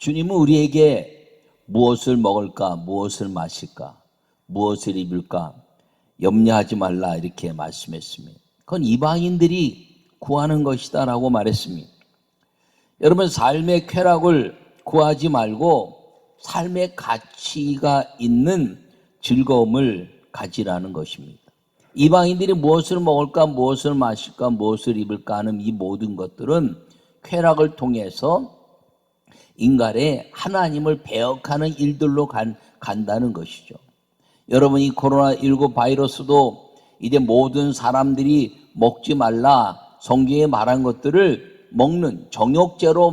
주님은 우리에게 무엇을 먹을까, 무엇을 마실까, 무엇을 입을까 염려하지 말라 이렇게 말씀했습니다. 그건 이방인들이 구하는 것이다 라고 말했습니다. 여러분, 삶의 쾌락을 구하지 말고 삶의 가치가 있는 즐거움을 가지라는 것입니다. 이방인들이 무엇을 먹을까, 무엇을 마실까, 무엇을 입을까 하는 이 모든 것들은 쾌락을 통해서 인간의 하나님을 배역하는 일들로 간다는 것이죠. 여러분, 이 코로나19 바이러스도 이제 모든 사람들이 먹지 말라 성경에 말한 것들을 먹는 정욕죄로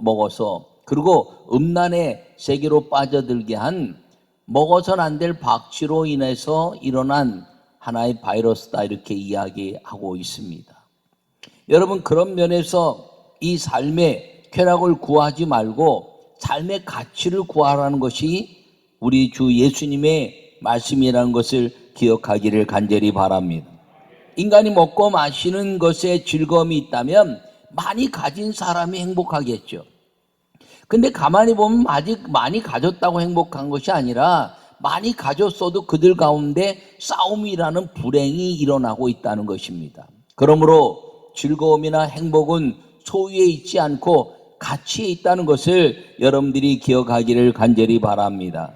먹어서, 그리고 음란의 세계로 빠져들게 한 먹어서는 안 될 박쥐로 인해서 일어난 하나의 바이러스다 이렇게 이야기하고 있습니다. 여러분, 그런 면에서 이 삶의 쾌락을 구하지 말고 삶의 가치를 구하라는 것이 우리 주 예수님의 말씀이라는 것을 기억하기를 간절히 바랍니다. 인간이 먹고 마시는 것에 즐거움이 있다면 많이 가진 사람이 행복하겠죠. 근데 가만히 보면 아직 많이 가졌다고 행복한 것이 아니라 많이 가졌어도 그들 가운데 싸움이라는 불행이 일어나고 있다는 것입니다. 그러므로 즐거움이나 행복은 소유에 있지 않고 가치에 있다는 것을 여러분들이 기억하기를 간절히 바랍니다.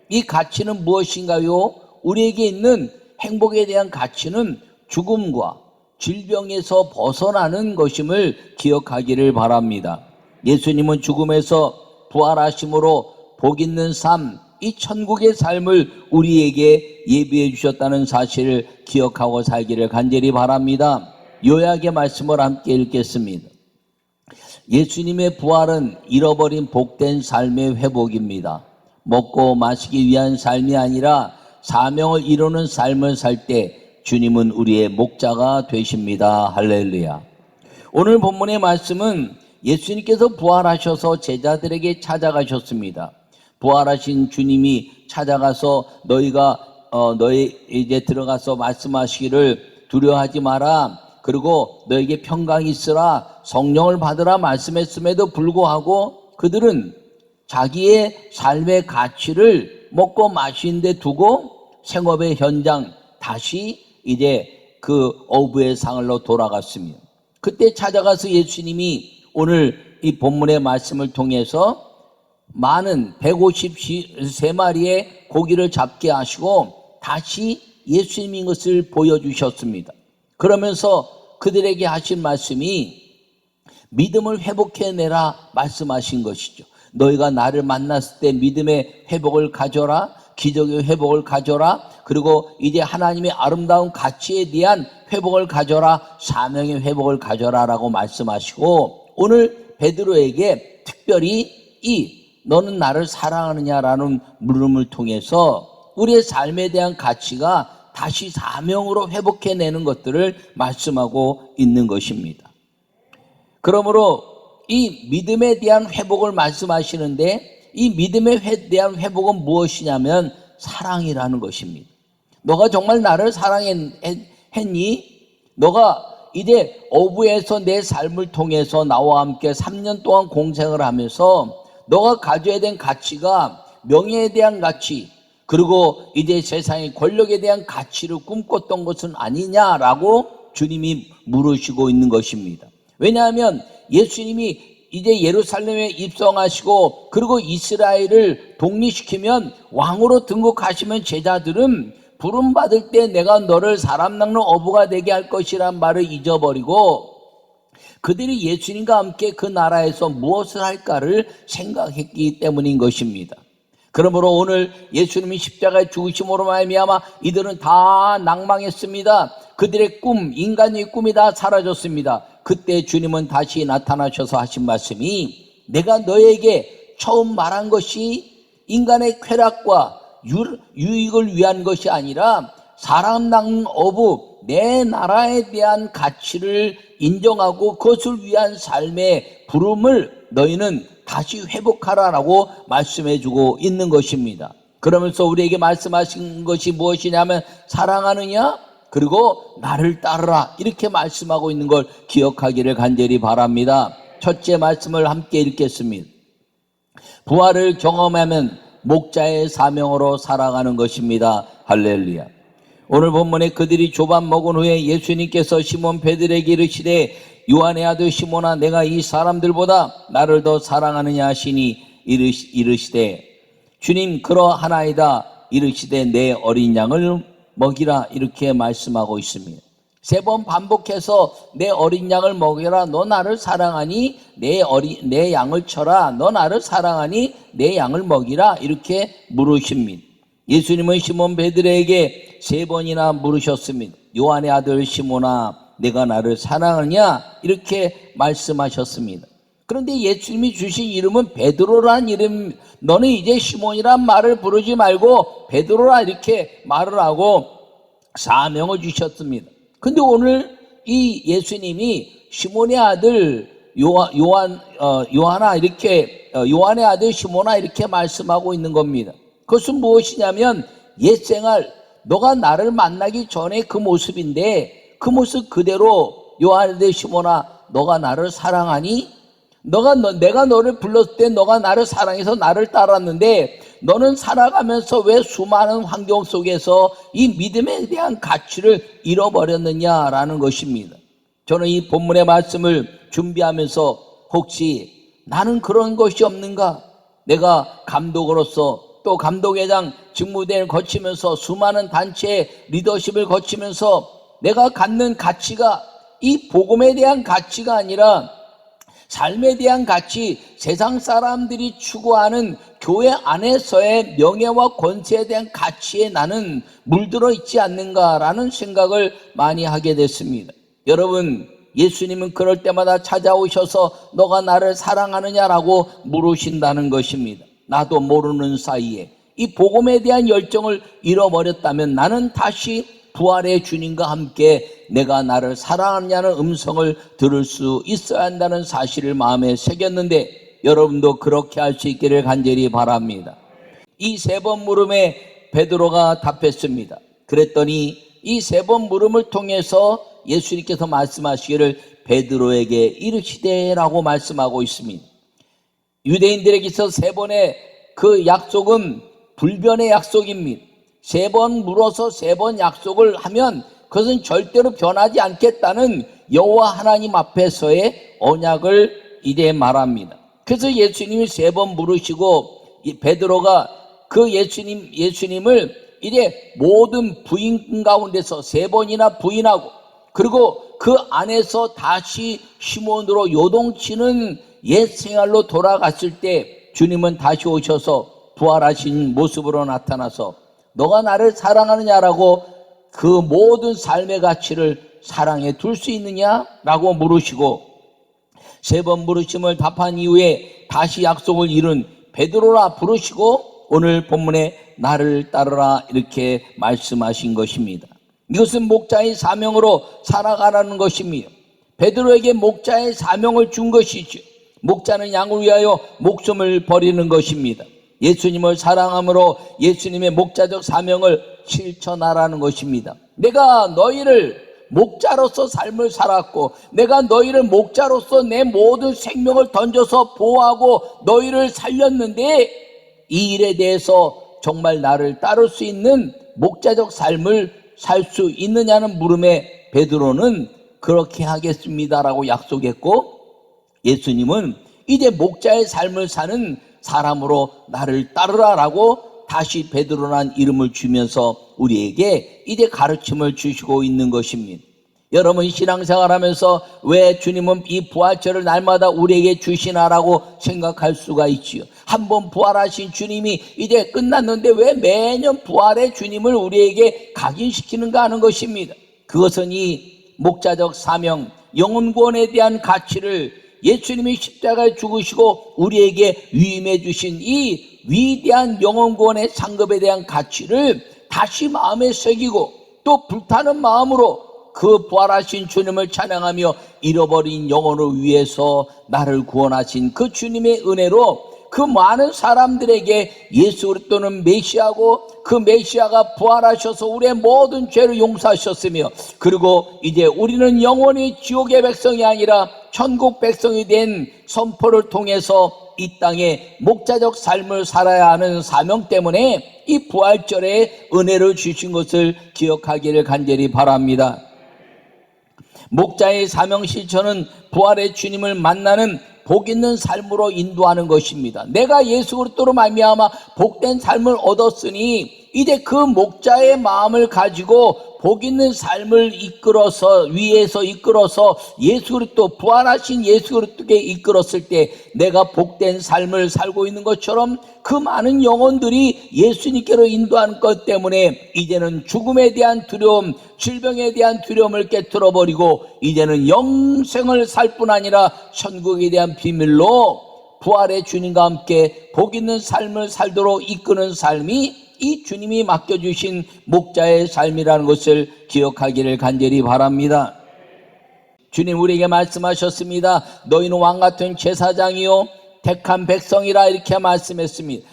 이 가치는 무엇인가요? 우리에게 있는 행복에 대한 가치는 죽음과 질병에서 벗어나는 것임을 기억하기를 바랍니다. 예수님은 죽음에서 부활하심으로 복 있는 삶, 이 천국의 삶을 우리에게 예비해 주셨다는 사실을 기억하고 살기를 간절히 바랍니다. 요약의 말씀을 함께 읽겠습니다. 예수님의 부활은 잃어버린 복된 삶의 회복입니다. 먹고 마시기 위한 삶이 아니라 사명을 이루는 삶을 살 때 주님은 우리의 목자가 되십니다. 할렐루야. 오늘 본문의 말씀은 예수님께서 부활하셔서 제자들에게 찾아가셨습니다. 부활하신 주님이 찾아가서 너희 이제 들어가서 말씀하시기를 두려워하지 마라. 그리고 너에게 평강이 있으라, 성령을 받으라 말씀했음에도 불구하고 그들은 자기의 삶의 가치를 먹고 마시는 데 두고 생업의 현장 다시 이제 그 어부의 상을로 돌아갔습니다. 그때 찾아가서 예수님이 오늘 이 본문의 말씀을 통해서 많은 153마리의 고기를 잡게 하시고 다시 예수님인 것을 보여주셨습니다. 그러면서 그들에게 하신 말씀이 믿음을 회복해내라 말씀하신 것이죠. 너희가 나를 만났을 때 믿음의 회복을 가져라, 기적의 회복을 가져라, 그리고 이제 하나님의 아름다운 가치에 대한 회복을 가져라, 사명의 회복을 가져라 라고 말씀하시고, 오늘 베드로에게 특별히 너는 나를 사랑하느냐라는 물음을 통해서 우리의 삶에 대한 가치가 다시 사명으로 회복해내는 것들을 말씀하고 있는 것입니다. 그러므로 이 믿음에 대한 회복을 말씀하시는데, 이 믿음에 대한 회복은 무엇이냐면 사랑이라는 것입니다. 너가 정말 나를 사랑했니? 너가 이제 어부에서 내 삶을 통해서 나와 함께 3년 동안 공생을 하면서 너가 가져야 된 가치가 명예에 대한 가치, 그리고 이제 세상의 권력에 대한 가치를 꿈꿨던 것은 아니냐라고 주님이 물으시고 있는 것입니다. 왜냐하면 예수님이 이제 예루살렘에 입성하시고 그리고 이스라엘을 독립시키면 왕으로 등극하시면 제자들은 부름받을 때 내가 너를 사람 낚는 어부가 되게 할 것이란 말을 잊어버리고 그들이 예수님과 함께 그 나라에서 무엇을 할까를 생각했기 때문인 것입니다. 그러므로 오늘 예수님이 십자가에 죽으심으로 말미암아 이들은 다 낭망했습니다. 그들의 꿈, 인간의 꿈이 다 사라졌습니다. 그때 주님은 다시 나타나셔서 하신 말씀이 내가 너에게 처음 말한 것이 인간의 쾌락과 유익을 위한 것이 아니라 사람 낚는 어부, 내 나라에 대한 가치를 인정하고 그것을 위한 삶의 부름을 너희는 다시 회복하라라고 말씀해주고 있는 것입니다. 그러면서 우리에게 말씀하신 것이 무엇이냐면 사랑하느냐? 그리고 나를 따르라 이렇게 말씀하고 있는 걸 기억하기를 간절히 바랍니다. 첫째 말씀을 함께 읽겠습니다. 부활을 경험하면 목자의 사명으로 살아가는 것입니다. 할렐루야. 오늘 본문에 그들이 조반 먹은 후에 예수님께서 시몬 베드로에게 이르시되 요한의 아들 시몬아 내가 이 사람들보다 나를 더 사랑하느냐 하시니 이르시되 주님 그러하나이다. 이르시되 내 어린 양을 먹이라. 이렇게 말씀하고 있습니다. 3번 반복해서 내 어린 양을 먹이라. 너 나를 사랑하니 내 양을 쳐라. 너 나를 사랑하니 내 양을 먹이라. 이렇게 물으십니다. 예수님은 시몬 베드로에게 3번이나 물으셨습니다. 요한의 아들 시몬아 내가 나를 사랑하느냐? 이렇게 말씀하셨습니다. 그런데 예수님이 주신 이름은 베드로란 이름, 너는 이제 시몬이란 말을 부르지 말고 베드로라 이렇게 말을 하고 사명을 주셨습니다. 근데 오늘 이 예수님이 시몬의 아들 요한아 이렇게 요한의 아들 시몬아 이렇게 말씀하고 있는 겁니다. 그것은 무엇이냐면 옛생활 너가 나를 만나기 전에 그 모습인데 그 모습 그대로 요한의 아들 시몬아 너가 나를 사랑하니? 내가 너를 불렀을 때 너가 나를 사랑해서 나를 따랐는데 너는 살아가면서 왜 수많은 환경 속에서 이 믿음에 대한 가치를 잃어버렸느냐라는 것입니다. 저는 이 본문의 말씀을 준비하면서 혹시 나는 그런 것이 없는가? 내가 감독으로서 또 감독회장 직무대를 거치면서 수많은 단체의 리더십을 거치면서 내가 갖는 가치가 이 복음에 대한 가치가 아니라 삶에 대한 가치, 세상 사람들이 추구하는 교회 안에서의 명예와 권세에 대한 가치에 나는 물들어 있지 않는가라는 생각을 많이 하게 됐습니다. 여러분, 예수님은 그럴 때마다 찾아오셔서 너가 나를 사랑하느냐라고 물으신다는 것입니다. 나도 모르는 사이에 이 복음에 대한 열정을 잃어버렸다면 나는 다시 부활의 주님과 함께 내가 나를 사랑하느냐는 음성을 들을 수 있어야 한다는 사실을 마음에 새겼는데 여러분도 그렇게 할 수 있기를 간절히 바랍니다. 이 3번 물음에 베드로가 답했습니다. 그랬더니 이 3번 물음을 통해서 예수님께서 말씀하시기를 베드로에게 이르시되라고 말씀하고 있습니다. 유대인들에게 있어 3번의 그 약속은 불변의 약속입니다. 3번 물어서 3번 약속을 하면 그것은 절대로 변하지 않겠다는 여호와 하나님 앞에서의 언약을 이제 말합니다. 그래서 예수님이 3번 물으시고 베드로가 그 예수님을 이제 모든 부인 가운데서 3번이나 부인하고 그리고 그 안에서 다시 시몬으로 요동치는 옛 생활로 돌아갔을 때 주님은 다시 오셔서 부활하신 모습으로 나타나서 너가 나를 사랑하느냐라고 그 모든 삶의 가치를 사랑에 둘 수 있느냐라고 물으시고 3번 물으심을 답한 이후에 다시 약속을 이룬 베드로라 부르시고 오늘 본문에 나를 따르라 이렇게 말씀하신 것입니다. 이것은 목자의 사명으로 살아가라는 것입니다. 베드로에게 목자의 사명을 준 것이죠. 목자는 양을 위하여 목숨을 버리는 것입니다. 예수님을 사랑함으로 예수님의 목자적 사명을 실천하라는 것입니다. 내가 너희를 목자로서 삶을 살았고 내가 너희를 목자로서 내 모든 생명을 던져서 보호하고 너희를 살렸는데 이 일에 대해서 정말 나를 따를 수 있는 목자적 삶을 살 수 있느냐는 물음에 베드로는 그렇게 하겠습니다라고 약속했고 예수님은 이제 목자의 삶을 사는 사람으로 나를 따르라라고 다시 베드로라는 이름을 주면서 우리에게 이제 가르침을 주시고 있는 것입니다. 여러분 신앙생활하면서 왜 주님은 이 부활절을 날마다 우리에게 주시나라고 생각할 수가 있지요. 한번 부활하신 주님이 이제 끝났는데 왜 매년 부활의 주님을 우리에게 각인시키는가 하는 것입니다. 그것은 이 목자적 사명, 영혼구원에 대한 가치를 예수님이 십자가에 죽으시고 우리에게 위임해 주신 이 위대한 영혼구원의 상급에 대한 가치를 다시 마음에 새기고 또 불타는 마음으로 그 부활하신 주님을 찬양하며 잃어버린 영혼을 위해서 나를 구원하신 그 주님의 은혜로 그 많은 사람들에게 예수 그리스도는 메시아고 그 메시아가 부활하셔서 우리의 모든 죄를 용서하셨으며 그리고 이제 우리는 영원히 지옥의 백성이 아니라 천국 백성이 된 선포를 통해서 이 땅에 목자적 삶을 살아야 하는 사명 때문에 이 부활절에 은혜를 주신 것을 기억하기를 간절히 바랍니다. 목자의 사명 실천은 부활의 주님을 만나는 복 있는 삶으로 인도하는 것입니다. 내가 예수 그리스도로 말미암아 복된 삶을 얻었으니 이제 그 목자의 마음을 가지고 복 있는 삶을 이끌어서 위에서 이끌어서 예수 그리스도 부활하신 예수 그리스도께 이끌었을 때 내가 복된 삶을 살고 있는 것처럼 그 많은 영혼들이 예수님께로 인도하는 것 때문에 이제는 죽음에 대한 두려움, 질병에 대한 두려움을 깨트려 버리고 이제는 영생을 살 뿐 아니라 천국에 대한 비밀로 부활의 주님과 함께 복 있는 삶을 살도록 이끄는 삶이 이 주님이 맡겨주신 목자의 삶이라는 것을 기억하기를 간절히 바랍니다. 주님 우리에게 말씀하셨습니다. 너희는 왕같은 제사장이요 택한 백성이라 이렇게 말씀했습니다.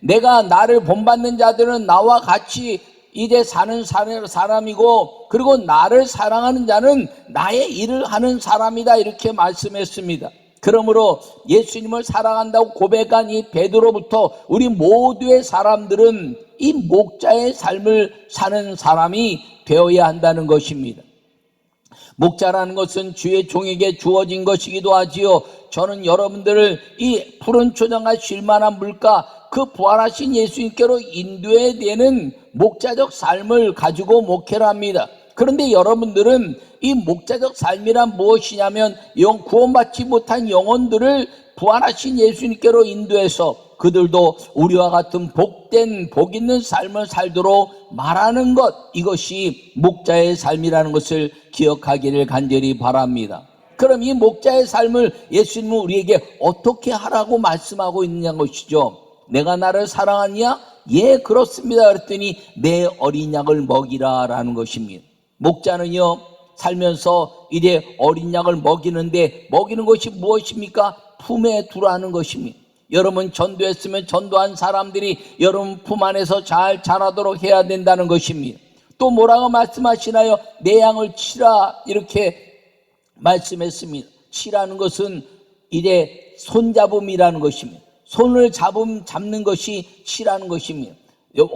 내가 나를 본받는 자들은 나와 같이 이제 사는 사람이고 그리고 나를 사랑하는 자는 나의 일을 하는 사람이다 이렇게 말씀했습니다. 그러므로 예수님을 사랑한다고 고백한 이 베드로부터 우리 모두의 사람들은 이 목자의 삶을 사는 사람이 되어야 한다는 것입니다. 목자라는 것은 주의 종에게 주어진 것이기도 하지요. 저는 여러분들을 이 푸른 초장과 쉴만한 물가 그 부활하신 예수님께로 인도해야 되는 목자적 삶을 가지고 목회를 합니다. 그런데 여러분들은 이 목자적 삶이란 무엇이냐면 구원받지 못한 영혼들을 부활하신 예수님께로 인도해서 그들도 우리와 같은 복된 복 있는 삶을 살도록 말하는 것, 이것이 목자의 삶이라는 것을 기억하기를 간절히 바랍니다. 그럼 이 목자의 삶을 예수님은 우리에게 어떻게 하라고 말씀하고 있느냐 것이죠. 내가 나를 사랑하냐? 예, 그렇습니다. 그랬더니 내 어린 양을 먹이라 라는 것입니다. 목자는요 살면서 이제 어린 양을 먹이는데 먹이는 것이 무엇입니까? 품에 두라는 것입니다. 여러분 전도했으면 전도한 사람들이 여러분 품 안에서 잘 자라도록 해야 된다는 것입니다. 또 뭐라고 말씀하시나요? 내 양을 치라 이렇게 말씀했습니다. 치라는 것은 이제 손잡음이라는 것입니다. 손을 잡는 것이 치라는 것입니다.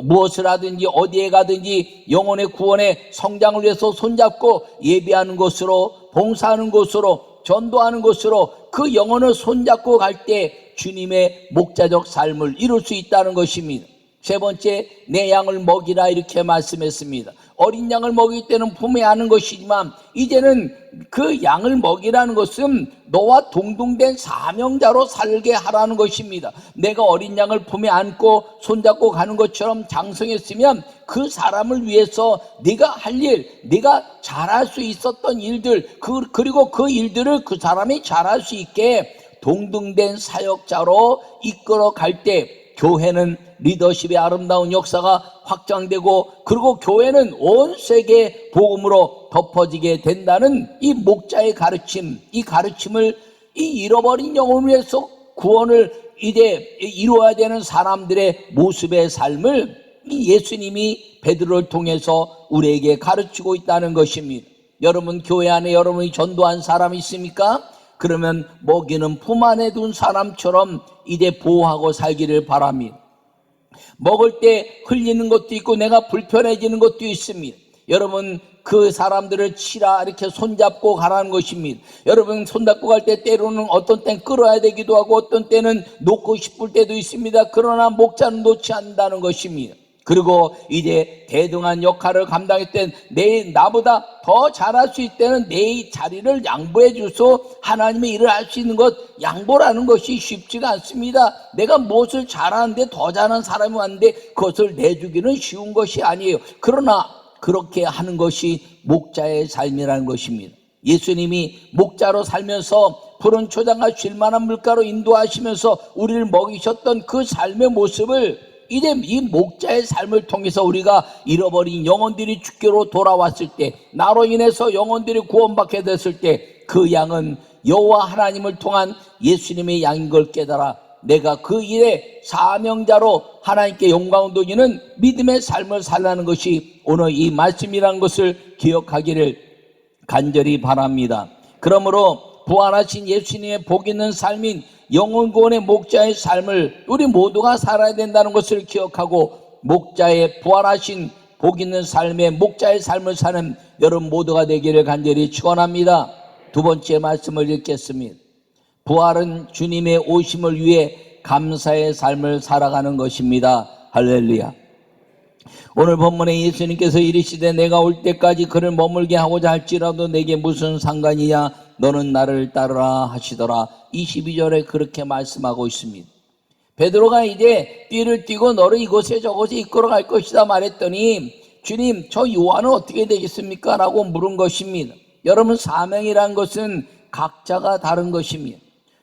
무엇을 하든지 어디에 가든지 영혼의 구원의 성장을 위해서 손잡고 예배하는 것으로 봉사하는 것으로 전도하는 것으로 그 영혼을 손잡고 갈 때 주님의 목자적 삶을 이룰 수 있다는 것입니다. 세 번째, 내 양을 먹이라 이렇게 말씀했습니다. 어린 양을 먹일 때는 품에 안는 것이지만 이제는 그 양을 먹이라는 것은 너와 동등된 사명자로 살게 하라는 것입니다. 내가 어린 양을 품에 안고 손잡고 가는 것처럼 장성했으면 그 사람을 위해서 네가 할 일, 네가 잘할 수 있었던 일들 그리고 그 일들을 그 사람이 잘할 수 있게 동등된 사역자로 이끌어 갈 때 교회는 리더십의 아름다운 역사가 확장되고 그리고 교회는 온 세계 복음으로 덮어지게 된다는 이 목자의 가르침, 이 가르침을 이 잃어버린 영혼을 위해서 구원을 이제 이루어야 되는 사람들의 모습의 삶을 이 예수님이 베드로를 통해서 우리에게 가르치고 있다는 것입니다. 여러분 교회 안에 여러분이 전도한 사람이 있습니까? 그러면 먹이는 품 안에 둔 사람처럼 이제 보호하고 살기를 바랍니다. 먹을 때 흘리는 것도 있고 내가 불편해지는 것도 있습니다. 여러분 그 사람들을 치라 이렇게 손잡고 가라는 것입니다. 여러분 손잡고 갈 때 때로는 어떤 때는 끌어야 되기도 하고 어떤 때는 놓고 싶을 때도 있습니다. 그러나 목자는 놓지 않는다는 것입니다. 그리고 이제 대등한 역할을 감당할 때 나보다 더 잘할 수 있을 때는 내 자리를 양보해 주소 하나님의 일을 할 수 있는 것, 양보라는 것이 쉽지가 않습니다. 내가 무엇을 잘하는데 더 잘하는 사람이 왔는데 그것을 내주기는 쉬운 것이 아니에요. 그러나 그렇게 하는 것이 목자의 삶이라는 것입니다. 예수님이 목자로 살면서 푸른 초장과 쉴만한 물가로 인도하시면서 우리를 먹이셨던 그 삶의 모습을 이제 이 목자의 삶을 통해서 우리가 잃어버린 영혼들이 주께로 돌아왔을 때, 나로 인해서 영혼들이 구원받게 됐을 때 그 양은 여호와 하나님을 통한 예수님의 양인 걸 깨달아 내가 그 일의 사명자로 하나님께 영광을 돌리는 믿음의 삶을 살라는 것이 오늘 이 말씀이라는 것을 기억하기를 간절히 바랍니다. 그러므로 부활하신 예수님의 복 있는 삶인 영혼 구원의 목자의 삶을 우리 모두가 살아야 된다는 것을 기억하고 목자의 부활하신 복 있는 삶의 목자의 삶을 사는 여러분 모두가 되기를 간절히 축원합니다. 두 번째 말씀을 읽겠습니다. 부활은 주님의 오심을 위해 감사의 삶을 살아가는 것입니다. 할렐루야. 오늘 본문에 예수님께서 이르시되 내가 올 때까지 그를 머물게 하고자 할지라도 내게 무슨 상관이냐, 너는 나를 따르라 하시더라. 22절에 그렇게 말씀하고 있습니다. 베드로가 이제 띠를 띠고 너를 이곳에 저곳에 이끌어 갈 것이다 말했더니 주님, 저 요한은 어떻게 되겠습니까? 라고 물은 것입니다. 여러분, 사명이란 것은 각자가 다른 것입니다.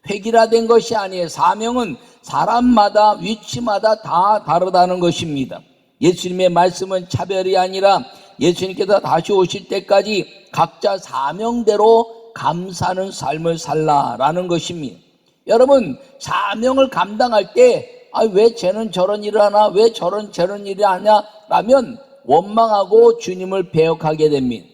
획일화된 것이 아니에요. 사명은 사람마다 위치마다 다 다르다는 것입니다. 예수님의 말씀은 차별이 아니라 예수님께서 다시 오실 때까지 각자 사명대로 감사하는 삶을 살라라는 것입니다. 여러분, 사명을 감당할 때 왜 쟤는 저런 일을 하나, 왜 저런 일을 하냐 라면 원망하고 주님을 배역하게 됩니다.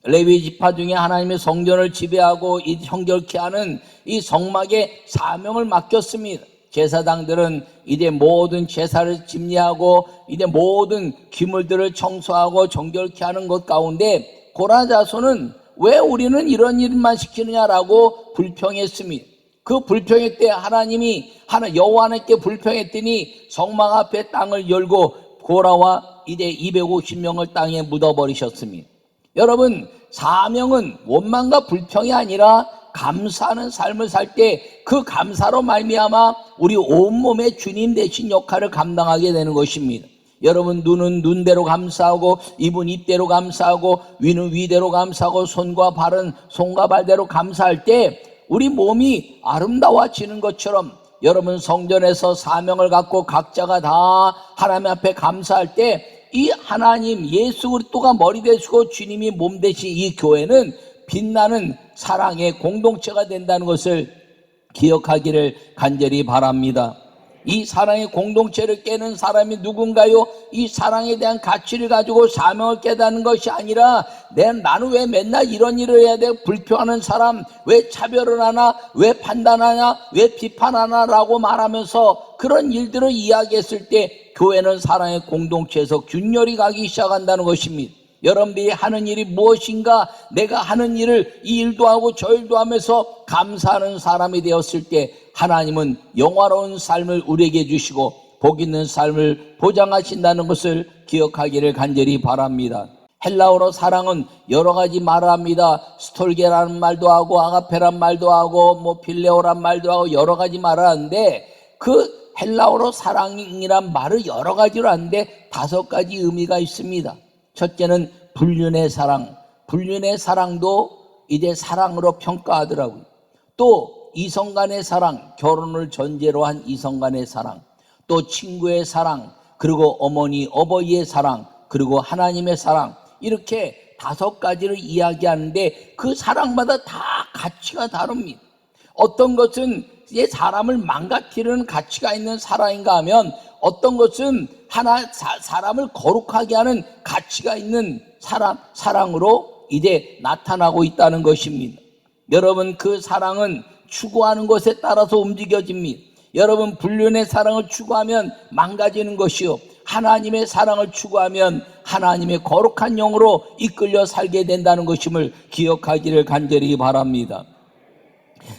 레위 지파 중에 하나님의 성전을 지배하고 형결케 하는 이 성막에 사명을 맡겼습니다. 제사장들은 이제 모든 제사를 집례하고 이제 모든 기물들을 청소하고 정결케 하는 것 가운데 고라 자손은 왜 우리는 이런 일만 시키느냐라고 불평했습니다. 그 불평의 때 하나님이 여호와께 불평했더니 성막 앞에 땅을 열고 고라와 이제 250명을 땅에 묻어버리셨습니다. 여러분, 사명은 원망과 불평이 아니라 감사하는 삶을 살 때 그 감사로 말미암아 우리 온몸의 주님 되신 역할을 감당하게 되는 것입니다. 여러분, 눈은 눈대로 감사하고 입은 입대로 감사하고 위는 위대로 감사하고 손과 발은 손과 발대로 감사할 때 우리 몸이 아름다워지는 것처럼 여러분, 성전에서 사명을 갖고 각자가 다 하나님 앞에 감사할 때 이 하나님 예수 그리스도가 머리 되시고 주님이 몸 되신 이 교회는 빛나는 사랑의 공동체가 된다는 것을 기억하기를 간절히 바랍니다. 이 사랑의 공동체를 깨는 사람이 누군가요? 이 사랑에 대한 가치를 가지고 사명을 깨닫는 것이 아니라 나는 왜 맨날 이런 일을 해야 돼? 불평하는 사람 왜 차별을 하나? 왜 판단하냐? 왜 비판하나? 라고 말하면서 그런 일들을 이야기했을 때 교회는 사랑의 공동체에서 균열이 가기 시작한다는 것입니다. 여러분들이 하는 일이 무엇인가? 내가 하는 일을 이 일도 하고 저 일도 하면서 감사하는 사람이 되었을 때 하나님은 영화로운 삶을 우리에게 주시고 복 있는 삶을 보장하신다는 것을 기억하기를 간절히 바랍니다. 헬라어로 사랑은 여러 가지 말을 합니다. 스톨게라는 말도 하고 아가페란 말도 하고 필레오란 말도 하고 여러 가지 말을 하는데 그 헬라어로 사랑이란 말을 여러 가지로 하는데 5가지 의미가 있습니다. 첫째는 불륜의 사랑. 불륜의 사랑도 이제 사랑으로 평가하더라고요. 또 이성 간의 사랑, 결혼을 전제로 한 이성 간의 사랑, 또 친구의 사랑, 그리고 어머니, 어버이의 사랑, 그리고 하나님의 사랑, 이렇게 5가지를 이야기하는데 그 사랑마다 다 가치가 다릅니다. 어떤 것은 이제 사람을 망가뜨리는 가치가 있는 사랑인가 하면 어떤 것은 사람을 거룩하게 하는 가치가 있는 사랑으로 이제 나타나고 있다는 것입니다. 여러분, 그 사랑은 추구하는 것에 따라서 움직여집니다. 여러분, 불륜의 사랑을 추구하면 망가지는 것이요, 하나님의 사랑을 추구하면 하나님의 거룩한 영으로 이끌려 살게 된다는 것임을 기억하기를 간절히 바랍니다.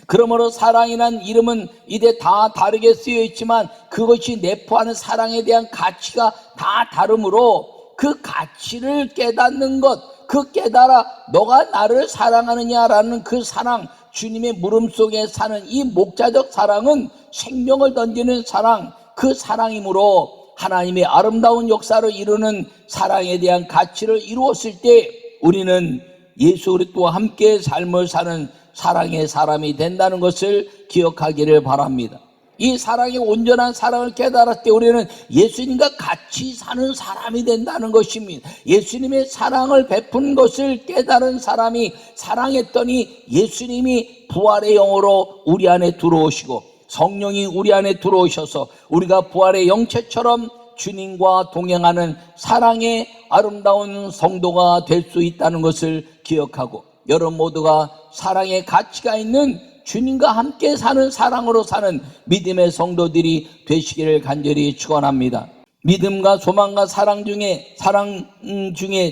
그러므로 사랑이란 이름은 이제 다 다르게 쓰여 있지만 그것이 내포하는 사랑에 대한 가치가 다 다르므로 그 가치를 깨닫는 것, 그 깨달아 너가 나를 사랑하느냐라는 그 사랑, 주님의 물음 속에 사는 이 목자적 사랑은 생명을 던지는 사랑, 그 사랑이므로 하나님의 아름다운 역사를 이루는 사랑에 대한 가치를 이루었을 때 우리는 예수 그리스도와 함께 삶을 사는 사랑의 사람이 된다는 것을 기억하기를 바랍니다. 이 사랑의 온전한 사랑을 깨달았을 때 우리는 예수님과 같이 사는 사람이 된다는 것입니다. 예수님의 사랑을 베푼 것을 깨달은 사람이 사랑했더니 예수님이 부활의 영으로 우리 안에 들어오시고 성령이 우리 안에 들어오셔서 우리가 부활의 영체처럼 주님과 동행하는 사랑의 아름다운 성도가 될 수 있다는 것을 기억하고 여러분 모두가 사랑의 가치가 있는 주님과 함께 사는 사랑으로 사는 믿음의 성도들이 되시기를 간절히 축원합니다. 믿음과 소망과 사랑 중에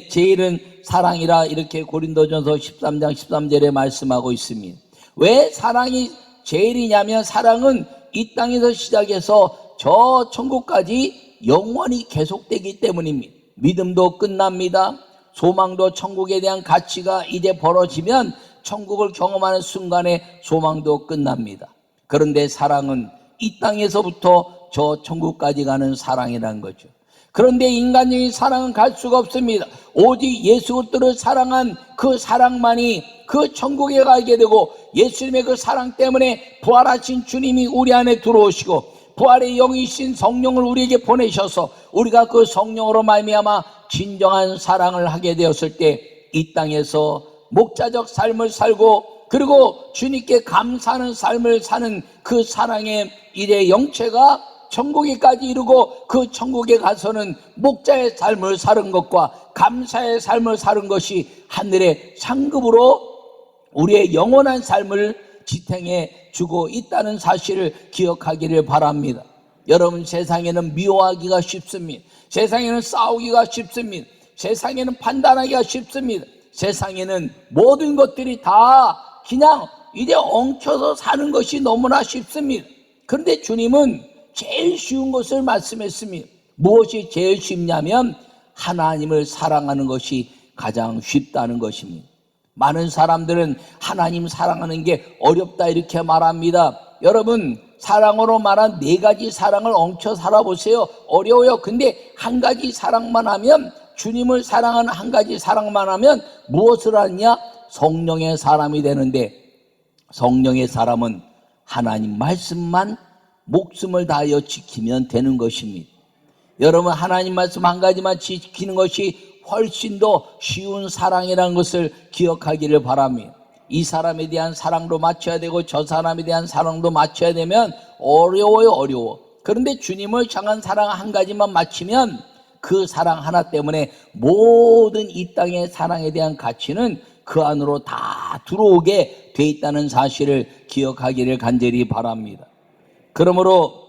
제일은 사랑이라 이렇게 고린도전서 13장 13절에 말씀하고 있습니다. 왜 사랑이 제일이냐면 사랑은 이 땅에서 시작해서 저 천국까지 영원히 계속되기 때문입니다. 믿음도 끝납니다. 소망도 천국에 대한 가치가 이제 벌어지면 천국을 경험하는 순간에 소망도 끝납니다. 그런데 사랑은 이 땅에서부터 저 천국까지 가는 사랑이라는 거죠. 그런데 인간적인 사랑은 갈 수가 없습니다. 오직 예수 그리스도를 사랑한 그 사랑만이 그 천국에 가게 되고, 예수님의 그 사랑 때문에 부활하신 주님이 우리 안에 들어오시고 부활의 영이신 성령을 우리에게 보내셔서 우리가 그 성령으로 말미암아 진정한 사랑을 하게 되었을 때 이 땅에서 목자적 삶을 살고, 그리고 주님께 감사하는 삶을 사는 그 사랑의 일의 영체가 천국에까지 이르고, 그 천국에 가서는 목자의 삶을 사는 것과 감사의 삶을 사는 것이 하늘의 상급으로 우리의 영원한 삶을 지탱해 주고 있다는 사실을 기억하기를 바랍니다. 여러분, 세상에는 미워하기가 쉽습니다. 세상에는 싸우기가 쉽습니다. 세상에는 판단하기가 쉽습니다. 세상에는 모든 것들이 다 그냥 이제 엉켜서 사는 것이 너무나 쉽습니다. 그런데 주님은 제일 쉬운 것을 말씀했습니다. 무엇이 제일 쉽냐면 하나님을 사랑하는 것이 가장 쉽다는 것입니다. 많은 사람들은 하나님 사랑하는 게 어렵다 이렇게 말합니다. 여러분, 사랑으로 말한 4가지 사랑을 엉켜 살아보세요. 어려워요. 근데 한 가지 사랑만 하면, 주님을 사랑하는 한 가지 사랑만 하면 무엇을 하느냐? 성령의 사람이 되는데, 성령의 사람은 하나님 말씀만 목숨을 다하여 지키면 되는 것입니다. 여러분, 하나님 말씀 한 가지만 지키는 것이 훨씬 더 쉬운 사랑이라는 것을 기억하기를 바랍니다. 이 사람에 대한 사랑도 맞춰야 되고 저 사람에 대한 사랑도 맞춰야 되면 어려워요, 어려워. 그런데 주님을 향한 사랑 한 가지만 맞추면 그 사랑 하나 때문에 모든 이 땅의 사랑에 대한 가치는 그 안으로 다 들어오게 돼 있다는 사실을 기억하기를 간절히 바랍니다. 그러므로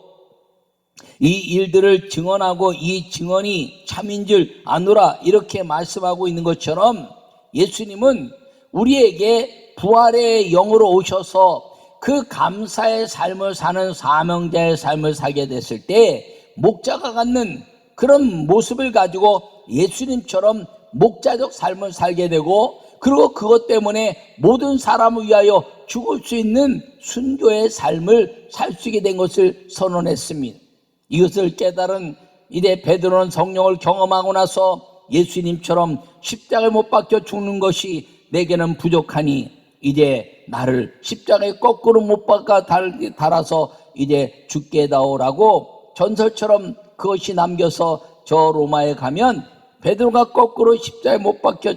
이 일들을 증언하고 이 증언이 참인 줄 아노라 이렇게 말씀하고 있는 것처럼, 예수님은 우리에게 부활의 영으로 오셔서 그 감사의 삶을 사는 사명자의 삶을 살게 됐을 때 목자가 갖는 그런 모습을 가지고 예수님처럼 목자적 삶을 살게 되고, 그리고 그것 때문에 모든 사람을 위하여 죽을 수 있는 순교의 삶을 살 수 있게 된 것을 선언했습니다. 이것을 깨달은 이제 베드로는 성령을 경험하고 나서 예수님처럼 십자가에 못 박혀 죽는 것이 내게는 부족하니 이제 나를 십자가에 거꾸로 못 박아 달아서 이제 죽게 해다오라고 전설처럼 그것이 남겨서 저 로마에 가면 베드로가 거꾸로 십자가에 못 박혀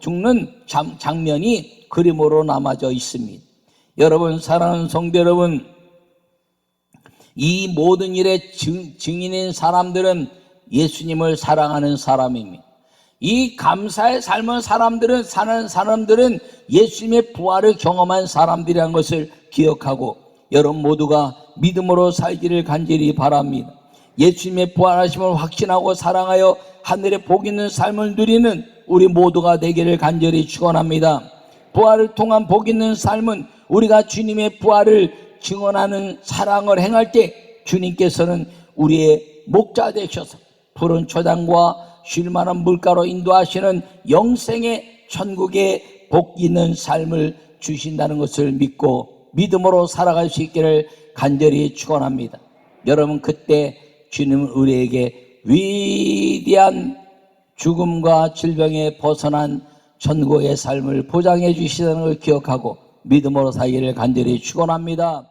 죽는 장면이 그림으로 남아져 있습니다. 여러분, 사랑하는 성도 여러분, 이 모든 일의 증인인 사람들은 예수님을 사랑하는 사람입니다. 이 감사의 삶을 사는 사람들은 예수님의 부활을 경험한 사람들이라는 것을 기억하고 여러분 모두가 믿음으로 살기를 간절히 바랍니다. 예수님의 부활하심을 확신하고 사랑하여 하늘에 복 있는 삶을 누리는 우리 모두가 되기를 간절히 축원합니다. 부활을 통한 복 있는 삶은 우리가 주님의 부활을 증언하는 사랑을 행할 때 주님께서는 우리의 목자 되셔서 푸른 초장과 쉴만한 물가로 인도하시는 영생의 천국의 복 있는 삶을 주신다는 것을 믿고 믿음으로 살아갈 수 있기를 간절히 축원합니다. 여러분, 그때 주님은 우리에게 위대한 죽음과 질병에 벗어난 천국의 삶을 보장해 주시다는 걸 기억하고 믿음으로 살기를 간절히 축원합니다.